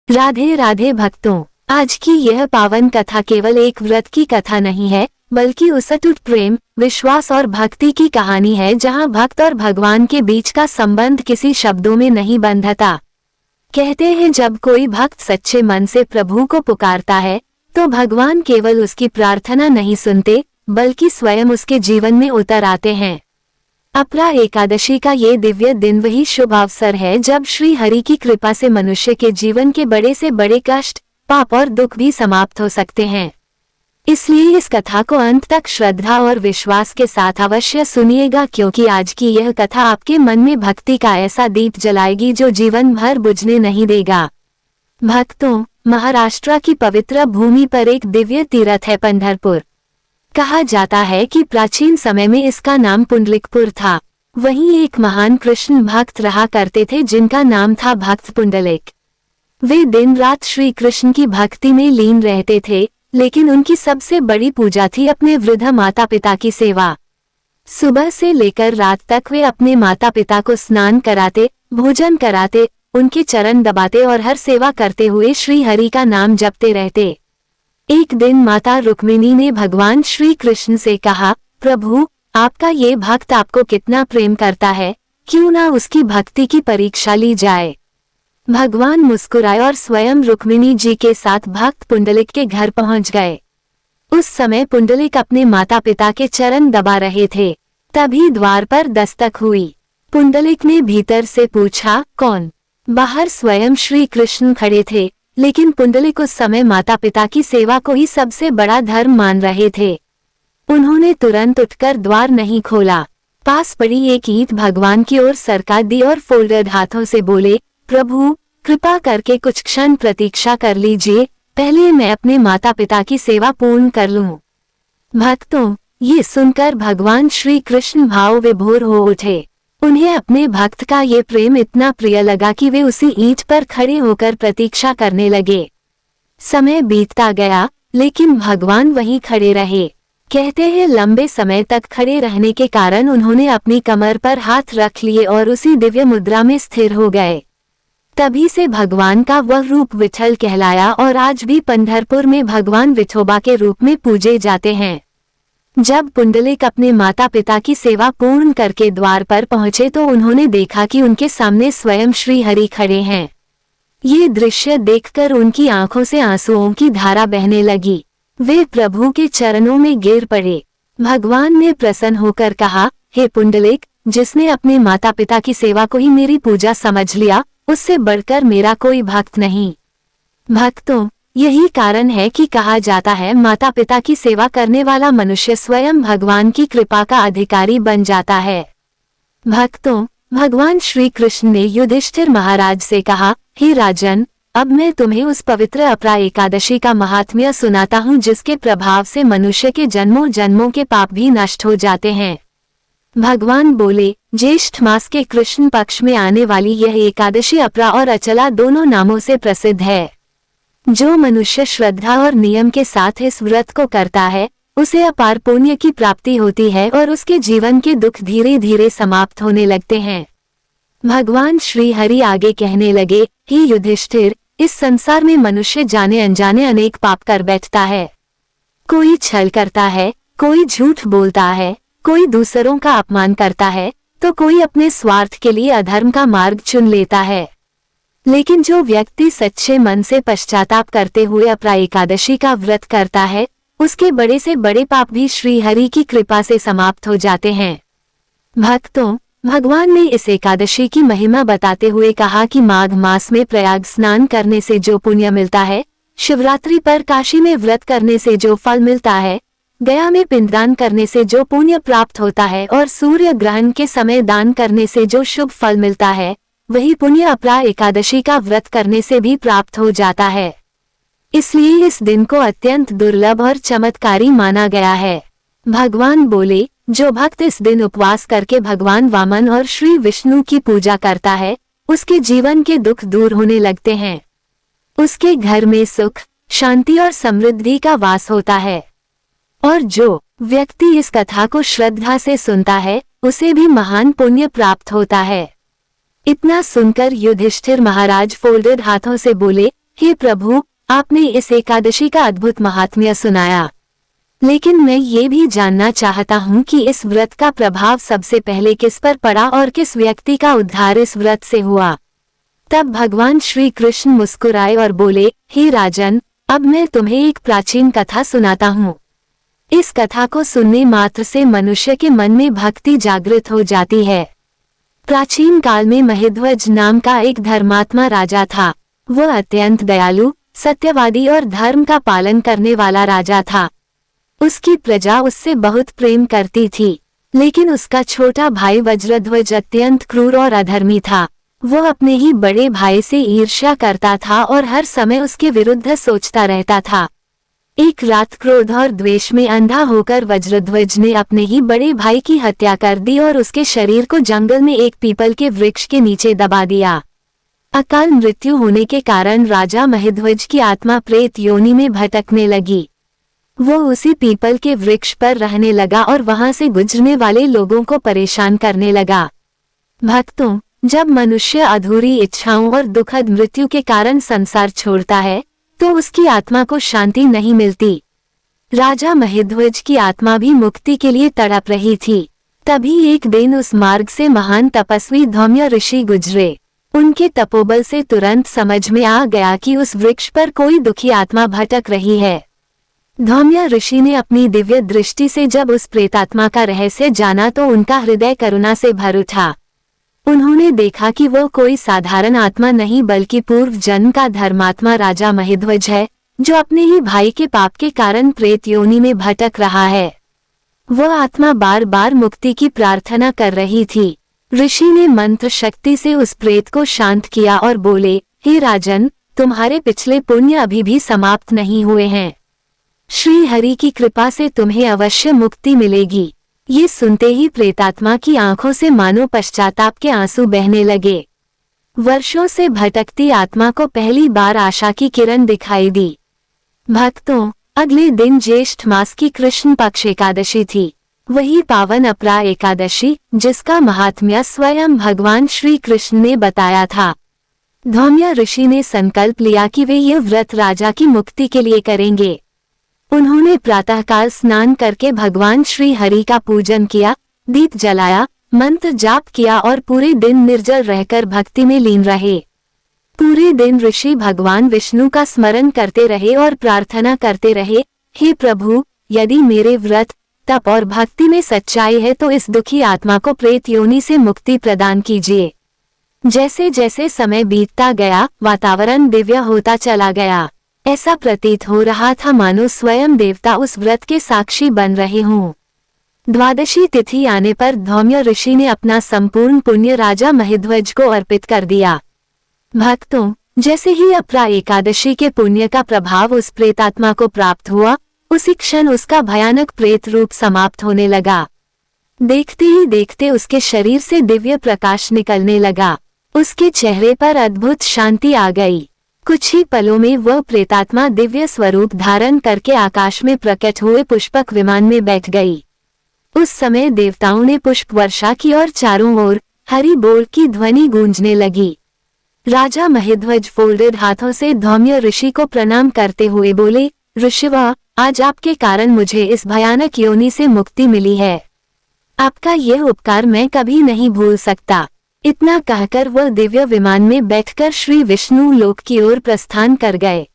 राधे राधे भक्तों, आज की यह पावन कथा केवल एक व्रत की कथा नहीं है, बल्कि उस अटूट प्रेम, विश्वास और भक्ति की कहानी है जहां भक्त और भगवान के बीच का संबंध किसी शब्दों में नहीं बंधता। कहते हैं जब कोई भक्त सच्चे मन से प्रभु को पुकारता है तो भगवान केवल उसकी प्रार्थना नहीं सुनते बल्कि स्वयं उसके जीवन में उतर आते हैं। अपरा एकादशी का ये दिव्य दिन वही शुभ अवसर है जब श्री हरि की कृपा से मनुष्य के जीवन के बड़े से बड़े कष्ट, पाप और दुख भी समाप्त हो सकते हैं। इसलिए इस कथा को अंत तक श्रद्धा और विश्वास के साथ अवश्य सुनिएगा, क्योंकि आज की यह कथा आपके मन में भक्ति का ऐसा दीप जलाएगी जो जीवन भर बुझने नहीं देगा। भक्तों, महाराष्ट्र की पवित्र भूमि पर एक दिव्य तीर्थ है पंढरपुर। कहा जाता है कि प्राचीन समय में इसका नाम पुंडलिकपुर था। वहीं एक महान कृष्ण भक्त रहा करते थे जिनका नाम था भक्त पुंडलिक। वे दिन रात श्री कृष्ण की भक्ति में लीन रहते थे, लेकिन उनकी सबसे बड़ी पूजा थी अपने वृद्ध माता पिता की सेवा। सुबह से लेकर रात तक वे अपने माता पिता को स्नान कराते, भोजन कराते, उनके चरण दबाते और हर सेवा करते हुए श्री हरि का नाम जपते रहते। एक दिन माता रुक्मिणी ने भगवान श्री कृष्ण से कहा, प्रभु, आपका ये भक्त आपको कितना प्रेम करता है, क्यों ना उसकी भक्ति की परीक्षा ली जाए। भगवान मुस्कुराए और स्वयं रुक्मिणी जी के साथ भक्त पुंडलिक के घर पहुंच गए। उस समय पुंडलिक अपने माता पिता के चरण दबा रहे थे। तभी द्वार पर दस्तक हुई। पुंडलिक ने भीतर से पूछा, कौन? बाहर स्वयं श्री कृष्ण खड़े थे, लेकिन पुंडलिक उस समय माता पिता की सेवा को ही सबसे बड़ा धर्म मान रहे थे। उन्होंने तुरंत उठकर द्वार नहीं खोला। पास पड़ी एक ईंट भगवान की ओर सरका दी और फोल्डेड हाथों से बोले, प्रभु, कृपा करके कुछ क्षण प्रतीक्षा कर लीजिए, पहले मैं अपने माता पिता की सेवा पूर्ण कर लूं। भक्तों, ये सुनकर भगवान श्री कृष्ण भाव विभोर हो उठे। उन्हें अपने भक्त का ये प्रेम इतना प्रिय लगा कि वे उसी ईंट पर खड़े होकर प्रतीक्षा करने लगे। समय बीतता गया, लेकिन भगवान वहीं खड़े रहे। कहते हैं लंबे समय तक खड़े रहने के कारण उन्होंने अपनी कमर पर हाथ रख लिए और उसी दिव्य मुद्रा में स्थिर हो गए। तभी से भगवान का वह रूप विठल कहलाया और आज भी पंढरपुर में भगवान विठोबा के रूप में पूजे जाते हैं। जब पुंडलिक अपने माता पिता की सेवा पूर्ण करके द्वार पर पहुंचे तो उन्होंने देखा कि उनके सामने स्वयं श्री हरि खड़े हैं। ये दृश्य देखकर उनकी आंखों से आंसुओं की धारा बहने लगी। वे प्रभु के चरणों में गिर पड़े। भगवान ने प्रसन्न होकर कहा, हे पुंडलिक, जिसने अपने माता पिता की सेवा को ही मेरी पूजा समझ लिया, उससे बढ़कर मेरा कोई भक्त नहीं। भक्तों, यही कारण है कि कहा जाता है माता पिता की सेवा करने वाला मनुष्य स्वयं भगवान की कृपा का अधिकारी बन जाता है। भक्तों, भगवान श्री कृष्ण ने युधिष्ठिर महाराज से कहा, हे राजन, अब मैं तुम्हें उस पवित्र अपरा एकादशी का महात्म्य सुनाता हूँ जिसके प्रभाव से मनुष्य के जन्मों जन्मों के पाप भी नष्ट हो जाते हैं। भगवान बोले, ज्येष्ठ मास के कृष्ण पक्ष में आने वाली यह एकादशी अपरा और अचला दोनों नामों से प्रसिद्ध है। जो मनुष्य श्रद्धा और नियम के साथ इस व्रत को करता है, उसे अपार पुण्य की प्राप्ति होती है और उसके जीवन के दुख धीरे धीरे समाप्त होने लगते हैं। भगवान श्री हरि आगे कहने लगे, हे युधिष्ठिर, इस संसार में मनुष्य जाने अनजाने अनेक पाप कर बैठता है। कोई छल करता है, कोई झूठ बोलता है, कोई दूसरों का अपमान करता है, तो कोई अपने स्वार्थ के लिए अधर्म का मार्ग चुन लेता है। लेकिन जो व्यक्ति सच्चे मन से पश्चाताप करते हुए अपरा एकादशी का व्रत करता है, उसके बड़े से बड़े पाप भी श्री हरि की कृपा से समाप्त हो जाते हैं। भक्तों, भगवान ने इस एकादशी की महिमा बताते हुए कहा कि माघ मास में प्रयाग स्नान करने से जो पुण्य मिलता है, शिवरात्रि पर काशी में व्रत करने से जो फल मिलता है, गया में पिंडदान करने से जो पुण्य प्राप्त होता है और सूर्य ग्रहण के समय दान करने से जो शुभ फल मिलता है, वही पुण्य अपरा एकादशी का व्रत करने से भी प्राप्त हो जाता है। इसलिए इस दिन को अत्यंत दुर्लभ और चमत्कारी माना गया है। भगवान बोले, जो भक्त इस दिन उपवास करके भगवान वामन और श्री विष्णु की पूजा करता है, उसके जीवन के दुख दूर होने लगते हैं। उसके घर में सुख, शांति और समृद्धि का वास होता है। और जो व्यक्ति इस कथा को श्रद्धा से सुनता है, उसे भी महान पुण्य प्राप्त होता है। इतना सुनकर युधिष्ठिर महाराज फोल्डेड हाथों से बोले, हे प्रभु, आपने इस एकादशी का अद्भुत महात्म्य सुनाया, लेकिन मैं ये भी जानना चाहता हूँ कि इस व्रत का प्रभाव सबसे पहले किस पर पड़ा और किस व्यक्ति का उद्धार इस व्रत से हुआ। तब भगवान श्री कृष्ण मुस्कुराए और बोले, हे राजन, अब मैं तुम्हें एक प्राचीन कथा सुनाता हूँ। इस कथा को सुनने मात्र से मनुष्य के मन में भक्ति जागृत हो जाती है। प्राचीन काल में महिध्वज नाम का एक धर्मात्मा राजा था। वह अत्यंत दयालु, सत्यवादी और धर्म का पालन करने वाला राजा था। उसकी प्रजा उससे बहुत प्रेम करती थी, लेकिन उसका छोटा भाई वज्रध्वज अत्यंत क्रूर और अधर्मी था। वह अपने ही बड़े भाई से ईर्ष्या करता था और हर समय उसके विरुद्ध सोचता रहता था। एक रात क्रोध और द्वेष में अंधा होकर वज्रध्वज ने अपने ही बड़े भाई की हत्या कर दी और उसके शरीर को जंगल में एक पीपल के वृक्ष के नीचे दबा दिया। अकाल मृत्यु होने के कारण राजा महिध्वज की आत्मा प्रेत योनि में भटकने लगी। वो उसी पीपल के वृक्ष पर रहने लगा और वहां से गुजरने वाले लोगों को परेशान करने लगा। भक्तों, जब मनुष्य अधूरी इच्छाओं और दुखद मृत्यु के कारण संसार छोड़ता है तो उसकी आत्मा को शांति नहीं मिलती। राजा महिध्वज की आत्मा भी मुक्ति के लिए तड़प रही थी। तभी एक दिन उस मार्ग से महान तपस्वी धौम्य ऋषि गुजरे। उनके तपोबल से तुरंत समझ में आ गया कि उस वृक्ष पर कोई दुखी आत्मा भटक रही है। धौम्य ऋषि ने अपनी दिव्य दृष्टि से जब उस प्रेतात्मा का रहस्य जाना तो उनका हृदय करुणा से भर उठा। उन्होंने देखा कि वो कोई साधारण आत्मा नहीं बल्कि पूर्व जन्म का धर्मात्मा राजा महिध्वज है, जो अपने ही भाई के पाप के कारण प्रेत योनि में भटक रहा है। वह आत्मा बार बार मुक्ति की प्रार्थना कर रही थी। ऋषि ने मंत्र शक्ति से उस प्रेत को शांत किया और बोले, हे राजन, तुम्हारे पिछले पुण्य अभी भी समाप्त नहीं हुए हैं। श्री हरि की कृपा से तुम्हें अवश्य मुक्ति मिलेगी। ये सुनते ही प्रेतात्मा की आंखों से मानो पश्चाताप के आंसू बहने लगे। वर्षों से भटकती आत्मा को पहली बार आशा की किरण दिखाई दी। भक्तों, अगले दिन ज्येष्ठ मास की कृष्ण पक्ष एकादशी थी। वही पावन अपरा एकादशी जिसका महात्म्य स्वयं भगवान श्री कृष्ण ने बताया था। धौम्य ऋषि ने संकल्प लिया कि वे ये व्रत राजा की मुक्ति के लिए करेंगे। उन्होंने प्रातःकाल स्नान करके भगवान श्री हरि का पूजन किया, दीप जलाया, मंत्र जाप किया और पूरे दिन निर्जल रहकर भक्ति में लीन रहे। पूरे दिन ऋषि भगवान विष्णु का स्मरण करते रहे और प्रार्थना करते रहे, हे प्रभु, यदि मेरे व्रत, तप और भक्ति में सच्चाई है तो इस दुखी आत्मा को प्रेत योनि से मुक्ति प्रदान कीजिए। जैसे जैसे समय बीतता गया, वातावरण दिव्य होता चला गया। ऐसा प्रतीत हो रहा था मानो स्वयं देवता उस व्रत के साक्षी बन रहे हों। द्वादशी तिथि आने पर धौम्य ऋषि ने अपना संपूर्ण पुण्य राजा महिध्वज को अर्पित कर दिया। भक्तों, जैसे ही अपरा एकादशी के पुण्य का प्रभाव उस प्रेतात्मा को प्राप्त हुआ, उसी क्षण उसका भयानक प्रेत रूप समाप्त होने लगा। देखते ही देखते उसके शरीर से दिव्य प्रकाश निकलने लगा। उसके चेहरे पर अद्भुत शांति आ गई। कुछ ही पलों में वह प्रेतात्मा दिव्य स्वरूप धारण करके आकाश में प्रकट हुए पुष्पक विमान में बैठ गई। उस समय देवताओं ने पुष्प वर्षा की और चारों ओर हरि बोल की ध्वनि गूंजने लगी। राजा महिध्वज फोल्डेड हाथों से धौम्य ऋषि को प्रणाम करते हुए बोले, ऋषिवा, आज आपके कारण मुझे इस भयानक योनि से मुक्ति मिली है। आपका यह उपकार मैं कभी नहीं भूल सकता। इतना कहकर वह दिव्य विमान में बैठकर श्री विष्णु लोक की ओर प्रस्थान कर गए।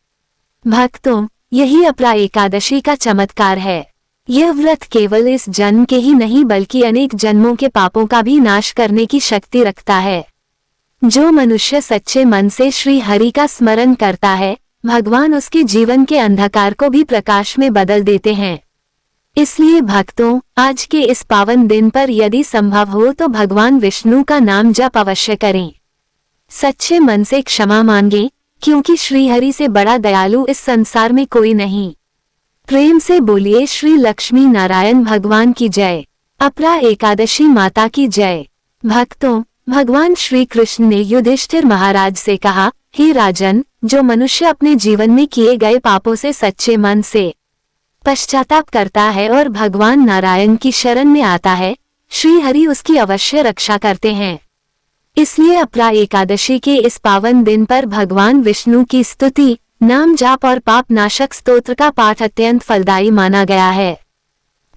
भक्तों, यही अपरा एकादशी का चमत्कार है। यह व्रत केवल इस जन्म के ही नहीं बल्कि अनेक जन्मों के पापों का भी नाश करने की शक्ति रखता है। जो मनुष्य सच्चे मन से श्री हरि का स्मरण करता है, भगवान उसके जीवन के अंधकार को भी प्रकाश में बदल देते हैं। इसलिए भक्तों, आज के इस पावन दिन पर यदि संभव हो तो भगवान विष्णु का नाम जप अवश्य करें। सच्चे मन से क्षमा मांगें, क्योंकि श्री हरि से बड़ा दयालु इस संसार में कोई नहीं। प्रेम से बोलिए श्री लक्ष्मी नारायण भगवान की जय। अपरा एकादशी माता की जय। भक्तों, भगवान श्री कृष्ण ने युधिष्ठिर महाराज से कहा, हे राजन, जो मनुष्य अपने जीवन में किए गए पापों से सच्चे मन से पश्चाताप करता है और भगवान नारायण की शरण में आता है, श्री हरि उसकी अवश्य रक्षा करते हैं। इसलिए अपरा एकादशी के इस पावन दिन पर भगवान विष्णु की स्तुति, नाम जाप और पाप नाशक स्तोत्र का पाठ अत्यंत फलदायी माना गया है।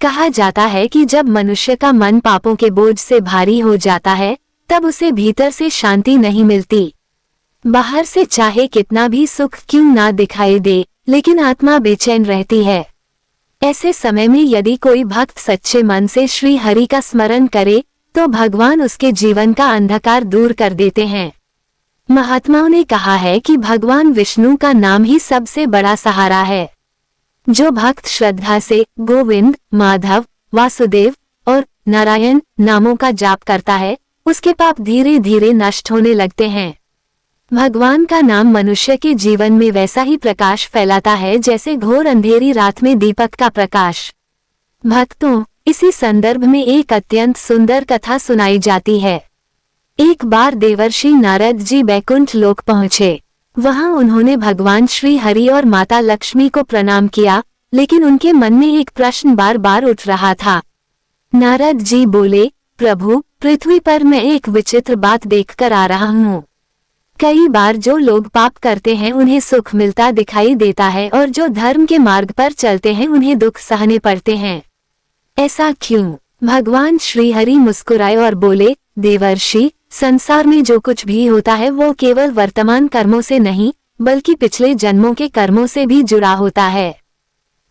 कहा जाता है कि जब मनुष्य का मन पापों के बोझ से भारी हो जाता है, तब उसे भीतर से शांति नहीं मिलती। बाहर से चाहे कितना भी सुख क्यों ना दिखाई दे, लेकिन आत्मा बेचैन रहती है। ऐसे समय में यदि कोई भक्त सच्चे मन से श्री हरि का स्मरण करे, तो भगवान उसके जीवन का अंधकार दूर कर देते हैं। महात्माओं ने कहा है कि भगवान विष्णु का नाम ही सबसे बड़ा सहारा है। जो भक्त श्रद्धा से गोविंद, माधव, वासुदेव और नारायण नामों का जाप करता है, उसके पाप धीरे धीरे नष्ट होने लगते हैं। भगवान का नाम मनुष्य के जीवन में वैसा ही प्रकाश फैलाता है जैसे घोर अंधेरी रात में दीपक का प्रकाश। भक्तों, इसी संदर्भ में एक अत्यंत सुंदर कथा सुनाई जाती है। एक बार देवर्षि नारद जी बैकुंठ लोक पहुँचे। वहां उन्होंने भगवान श्री हरि और माता लक्ष्मी को प्रणाम किया, लेकिन उनके मन में एक प्रश्न बार बार उठ रहा था। नारद जी बोले, प्रभु, पृथ्वी पर मैं एक विचित्र बात देखकर आ रहा हूँ। कई बार जो लोग पाप करते हैं उन्हें सुख मिलता दिखाई देता है, और जो धर्म के मार्ग पर चलते हैं उन्हें दुख सहने पड़ते हैं। ऐसा क्यों? भगवान श्री हरि मुस्कुराए और बोले, देवर्षि, संसार में जो कुछ भी होता है वो केवल वर्तमान कर्मों से नहीं, बल्कि पिछले जन्मों के कर्मों से भी जुड़ा होता है।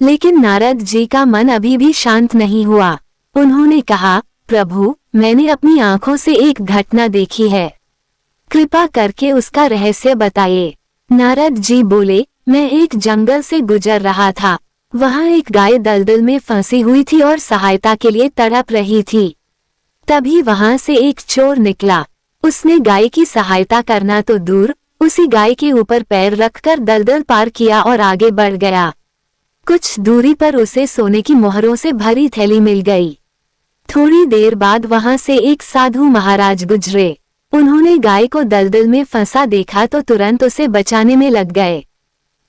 लेकिन नारद जी का मन अभी भी शांत नहीं हुआ। उन्होंने कहा, प्रभु, मैंने अपनी आंखों से एक घटना देखी है, कृपा करके उसका रहस्य बताइए। नारद जी बोले, मैं एक जंगल से गुजर रहा था। वहाँ एक गाय दलदल में फंसी हुई थी और सहायता के लिए तड़प रही थी। तभी वहां से एक चोर निकला। उसने गाय की सहायता करना तो दूर, उसी गाय के ऊपर पैर रखकर दलदल पार किया और आगे बढ़ गया। कुछ दूरी पर उसे सोने की मोहरों से भरी थैली मिल गई। थोड़ी देर बाद वहां से एक साधु महाराज गुजरे। उन्होंने गाय को दलदल में फंसा देखा तो तुरंत उसे बचाने में लग गए।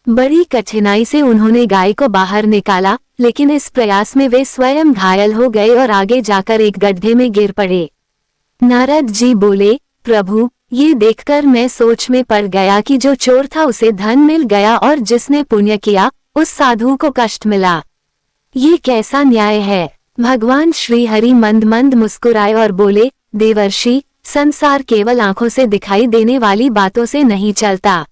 बड़ी कठिनाई से उन्होंने गाय को बाहर निकाला, लेकिन इस प्रयास में वे स्वयं घायल हो गए और आगे जाकर एक गड्ढे में गिर पड़े। नारद जी बोले, प्रभु, ये देखकर मैं सोच में पड़ गया कि जो चोर था उसे धन मिल गया और जिसने पुण्य किया उस साधु को कष्ट मिला। ये कैसा न्याय है? भगवान श्री हरि मंद मंद मुस्कुराए और बोले, देवर्षि, संसार केवल आंखों से दिखाई देने वाली बातों से नहीं चलता।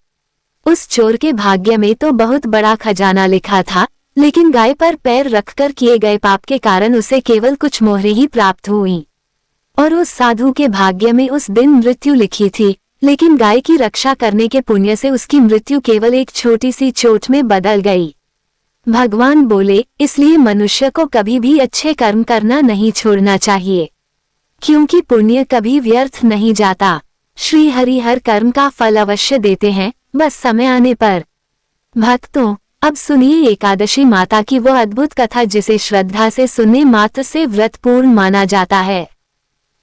उस चोर के भाग्य में तो बहुत बड़ा खजाना लिखा था, लेकिन गाय पर पैर रखकर किए गए पाप के कारण उसे केवल कुछ मोहरें ही प्राप्त हुई। और उस साधु के भाग्य में उस दिन मृत्यु लिखी थी, लेकिन गाय की रक्षा करने के पुण्य से उसकी मृत्यु केवल एक छोटी सी चोट में बदल गई। भगवान बोले, इसलिए मनुष्य को कभी भी अच्छे कर्म करना नहीं छोड़ना चाहिए, क्योंकि पुण्य कभी व्यर्थ नहीं जाता। श्री हरि हर कर्म का फल अवश्य देते हैं, बस समय आने पर। भक्तों, अब सुनिए एकादशी माता की वो अद्भुत कथा जिसे श्रद्धा से सुनने मात्र से व्रत पूर्ण माना जाता है।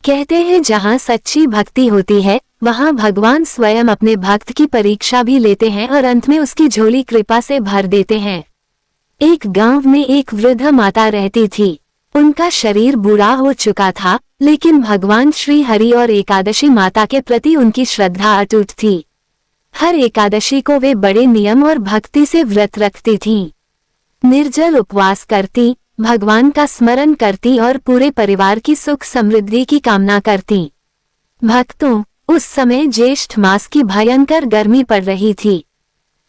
कहते हैं जहाँ सच्ची भक्ति होती है, वहाँ भगवान स्वयं अपने भक्त की परीक्षा भी लेते हैं और अंत में उसकी झोली कृपा से भर देते हैं। एक गांव में एक वृद्ध माता रहती थी। उनका शरीर बूढ़ा हो चुका था, लेकिन भगवान श्री हरि और एकादशी माता के प्रति उनकी श्रद्धा अटूट थी। हर एकादशी को वे बड़े नियम और भक्ति से व्रत रखती थीं। निर्जल उपवास करती, भगवान का स्मरण करती और पूरे परिवार की सुख समृद्धि की कामना करती। भक्तों, उस समय ज्येष्ठ मास की भयंकर गर्मी पड़ रही थी।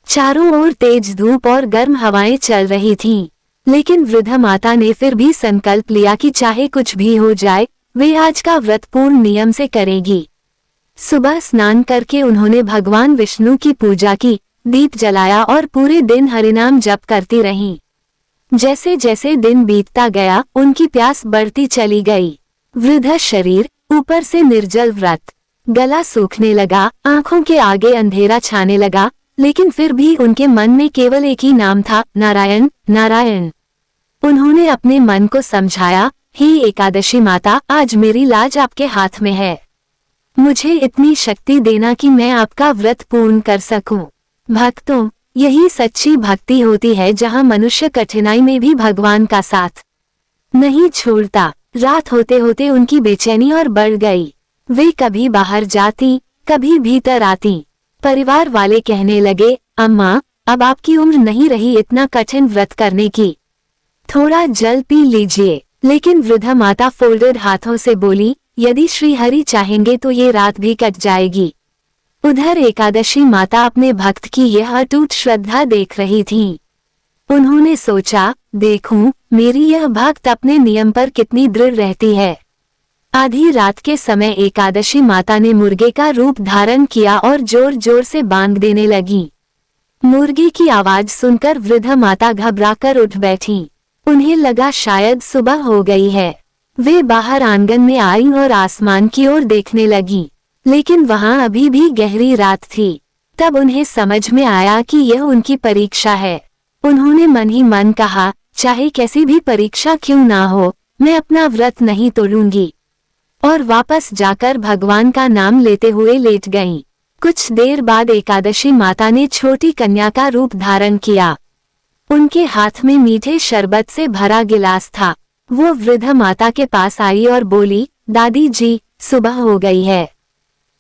चारों ओर तेज धूप और गर्म हवाएं चल रही थीं, लेकिन वृद्ध माता ने फिर भी संकल्प लिया कि चाहे कुछ भी हो जाए, वे आज का व्रत पूर्ण नियम से करेगी। सुबह स्नान करके उन्होंने भगवान विष्णु की पूजा की, दीप जलाया और पूरे दिन हरिनाम जप करती रहीं। जैसे जैसे दिन बीतता गया, उनकी प्यास बढ़ती चली गई। वृद्ध शरीर, ऊपर से निर्जल व्रत, गला सूखने लगा, आंखों के आगे अंधेरा छाने लगा, लेकिन फिर भी उनके मन में केवल एक ही नाम था, नारायण नारायण। उन्होंने अपने मन को समझाया, हे एकादशी माता, आज मेरी लाज आपके हाथ में है। मुझे इतनी शक्ति देना कि मैं आपका व्रत पूर्ण कर सकूं। भक्तों, यही सच्ची भक्ति होती है जहां मनुष्य कठिनाई में भी भगवान का साथ नहीं छोड़ता। रात होते होते उनकी बेचैनी और बढ़ गई। वे कभी बाहर जाती, कभी भीतर आती। परिवार वाले कहने लगे, अम्मा, अब आपकी उम्र नहीं रही इतना कठिन व्रत करने की, थोड़ा जल पी लीजिए। लेकिन वृद्धा माता फोल्डेड हाथों से बोली, यदि श्री हरि चाहेंगे तो ये रात भी कट जाएगी। उधर एकादशी माता अपने भक्त की यह अटूट श्रद्धा देख रही थीं। उन्होंने सोचा, देखूं, मेरी यह भक्त अपने नियम पर कितनी दृढ़ रहती है। आधी रात के समय एकादशी माता ने मुर्गे का रूप धारण किया और जोर जोर से बांग देने लगी। मुर्गे की आवाज सुनकर वृद्ध माता घबराकर उठ बैठी। उन्हें लगा शायद सुबह हो गई है। वे बाहर आंगन में आईं और आसमान की ओर देखने लगीं, लेकिन वहां अभी भी गहरी रात थी। तब उन्हें समझ में आया कि यह उनकी परीक्षा है। उन्होंने मन ही मन कहा, चाहे कैसी भी परीक्षा क्यों ना हो, मैं अपना व्रत नहीं तोड़ूंगी। और वापस जाकर भगवान का नाम लेते हुए लेट गईं। कुछ देर बाद एकादशी माता ने छोटी कन्या का रूप धारण किया। उनके हाथ में मीठे शरबत से भरा गिलास था। वो वृद्ध माता के पास आई और बोली, दादी जी, सुबह हो गई है,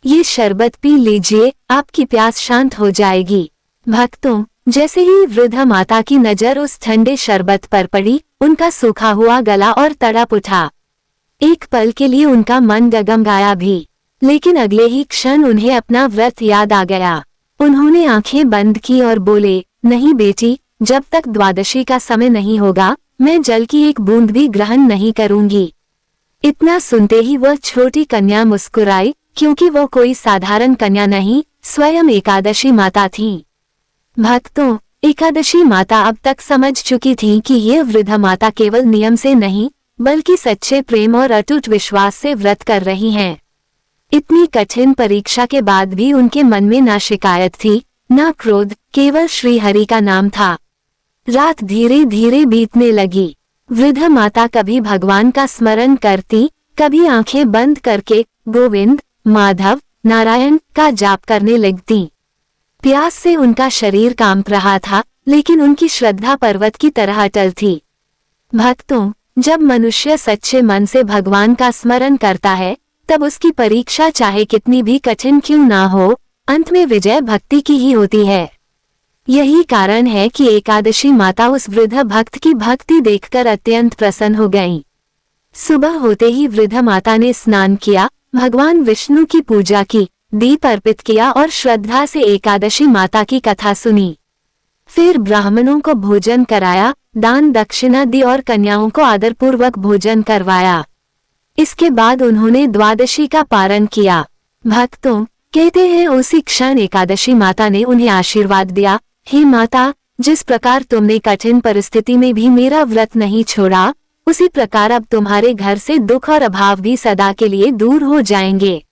ये शरबत पी लीजिए, आपकी प्यास शांत हो जाएगी। भक्तों, जैसे ही वृद्ध माता की नजर उस ठंडे शरबत पर पड़ी, उनका सूखा हुआ गला और तड़प उठा। एक पल के लिए उनका मन डगमगाया भी, लेकिन अगले ही क्षण उन्हें अपना व्रत याद आ गया। उन्होंने आंखें बंद की और बोले, नहीं बेटी, जब तक द्वादशी का समय नहीं होगा, मैं जल की एक बूंद भी ग्रहण नहीं करूंगी। इतना सुनते ही वह छोटी कन्या मुस्कुराई, क्योंकि वो कोई साधारण कन्या नहीं, स्वयं एकादशी माता थीं। भक्तों, एकादशी माता अब तक समझ चुकी थी कि ये वृद्ध माता केवल नियम से नहीं, बल्कि सच्चे प्रेम और अटूट विश्वास से व्रत कर रही हैं। इतनी कठिन परीक्षा के बाद भी उनके मन में ना शिकायत थी, ना क्रोध, केवल श्री हरि का नाम था। रात धीरे धीरे बीतने लगी। वृद्ध माता कभी भगवान का स्मरण करती, कभी आंखें बंद करके गोविंद, माधव, नारायण का जाप करने लगती। प्यास से उनका शरीर कांप रहा था, लेकिन उनकी श्रद्धा पर्वत की तरह अटल थी। भक्तों, जब मनुष्य सच्चे मन से भगवान का स्मरण करता है, तब उसकी परीक्षा चाहे कितनी भी कठिन क्यों ना हो, अंत में विजय भक्ति की ही होती है। यही कारण है कि एकादशी माता उस वृद्ध भक्त की भक्ति देखकर अत्यंत प्रसन्न हो गईं। सुबह होते ही वृद्ध माता ने स्नान किया, भगवान विष्णु की पूजा की, दीप अर्पित किया और श्रद्धा से एकादशी माता की कथा सुनी। फिर ब्राह्मणों को भोजन कराया, दान दक्षिणा दी और कन्याओं को आदरपूर्वक भोजन करवाया। इसके बाद उन्होंने द्वादशी का पारण किया। भक्तों, कहते हैं उसी क्षण एकादशी माता ने उन्हें आशीर्वाद दिया, हे माता, जिस प्रकार तुमने कठिन परिस्थिति में भी मेरा व्रत नहीं छोड़ा, उसी प्रकार अब तुम्हारे घर से दुख और अभाव भी सदा के लिए दूर हो जाएंगे।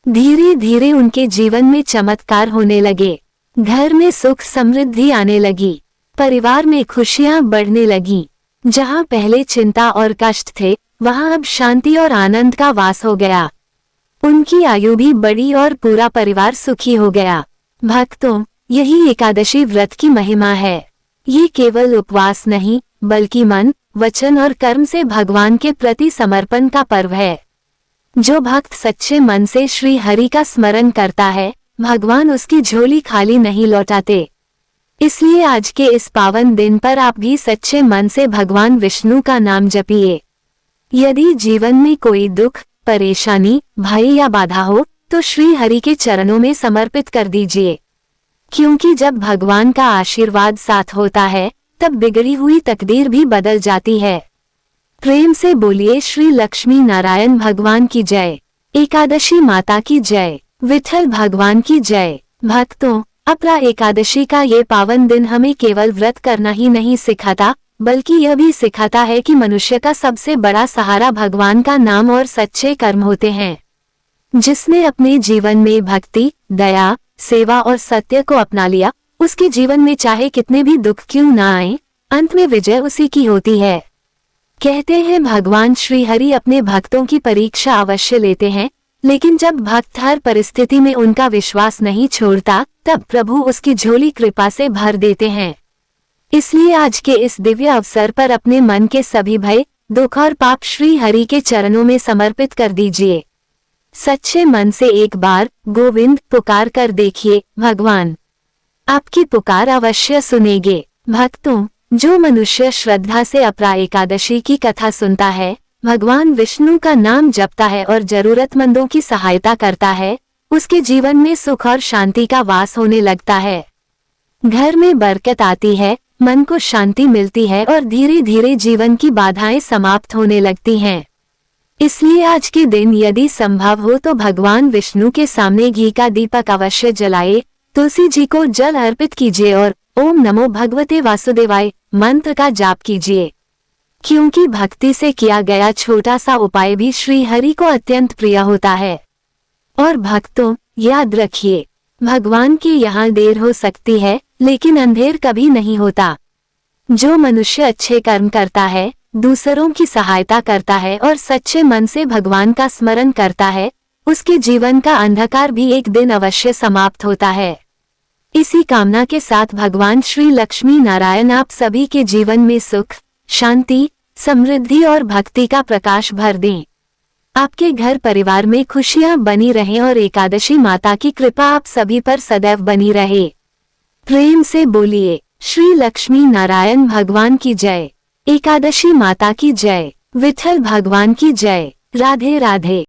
धीरे धीरे उनके जीवन में चमत्कार होने लगे। घर में सुख समृद्धि आने लगी, परिवार में खुशियां बढ़ने लगी। जहां पहले चिंता और कष्ट थे, वहां अब शांति और आनंद का वास हो गया। उनकी आयु भी बढ़ी और पूरा परिवार सुखी हो गया। भक्तों, यही एकादशी व्रत की महिमा है। ये केवल उपवास नहीं, बल्कि मन, वचन और कर्म से भगवान के प्रति समर्पण का पर्व है। जो भक्त सच्चे मन से श्री हरि का स्मरण करता है, भगवान उसकी झोली खाली नहीं लौटाते। इसलिए आज के इस पावन दिन पर आप भी सच्चे मन से भगवान विष्णु का नाम जपिए। यदि जीवन में कोई दुख, परेशानी, भय या बाधा हो, तो श्री हरि के चरणों में समर्पित कर दीजिए। क्योंकि जब भगवान का आशीर्वाद साथ होता है, तब बिगड़ी हुई तकदीर भी बदल जाती है। प्रेम से बोलिए, श्री लक्ष्मी नारायण भगवान की जय, एकादशी माता की जय, विठल भगवान की जय। भक्तों, अपरा एकादशी का ये पावन दिन हमें केवल व्रत करना ही नहीं सिखाता, बल्कि यह भी सिखाता है कि मनुष्य का सबसे बड़ा सहारा भगवान का नाम और सच्चे कर्म होते हैं। जिसने अपने जीवन में भक्ति, दया, सेवा और सत्य को अपना लिया, उसके जीवन में चाहे कितने भी दुख क्यों ना आए, अंत में विजय उसी की होती है। कहते हैं भगवान श्री हरि अपने भक्तों की परीक्षा अवश्य लेते हैं, लेकिन जब भक्त हर परिस्थिति में उनका विश्वास नहीं छोड़ता, तब प्रभु उसकी झोली कृपा से भर देते हैं। इसलिए आज के इस दिव्य अवसर पर अपने मन के सभी भय, दुख और पाप श्री हरि के चरणों में समर्पित कर दीजिए। सच्चे मन से एक बार गोविंद पुकार कर देखिए, भगवान आपकी पुकार अवश्य सुनेंगे। भक्तों, जो मनुष्य श्रद्धा से अपरा एकादशी की कथा सुनता है, भगवान विष्णु का नाम जपता है और जरूरतमंदों की सहायता करता है, उसके जीवन में सुख और शांति का वास होने लगता है। घर में बरकत आती है, मन को शांति मिलती है और धीरे धीरे जीवन की बाधाएं समाप्त होने लगती हैं। इसलिए आज के दिन यदि संभव हो तो भगवान विष्णु के सामने घी का दीपक अवश्य जलाए, तुलसी जी को जल अर्पित कीजिए और ओम नमो भगवते वासुदेवाय मंत्र का जाप कीजिए, क्योंकि भक्ति से किया गया छोटा सा उपाय भी श्री हरि को अत्यंत प्रिय होता है। और भक्तों, याद रखिए, भगवान के यहाँ देर हो सकती है लेकिन अंधेर कभी नहीं होता। जो मनुष्य अच्छे कर्म करता है, दूसरों की सहायता करता है और सच्चे मन से भगवान का स्मरण करता है, उसके जीवन का अंधकार भी एक दिन अवश्य समाप्त होता है। इसी कामना के साथ भगवान श्री लक्ष्मी नारायण आप सभी के जीवन में सुख, शांति, समृद्धि और भक्ति का प्रकाश भर दें। आपके घर परिवार में खुशियां बनी रहें और एकादशी माता की कृपा आप सभी पर सदैव बनी रहे। प्रेम से बोलिए श्री लक्ष्मी नारायण भगवान की जय, एकादशी माता की जय, विठल भगवान की जय। राधे राधे।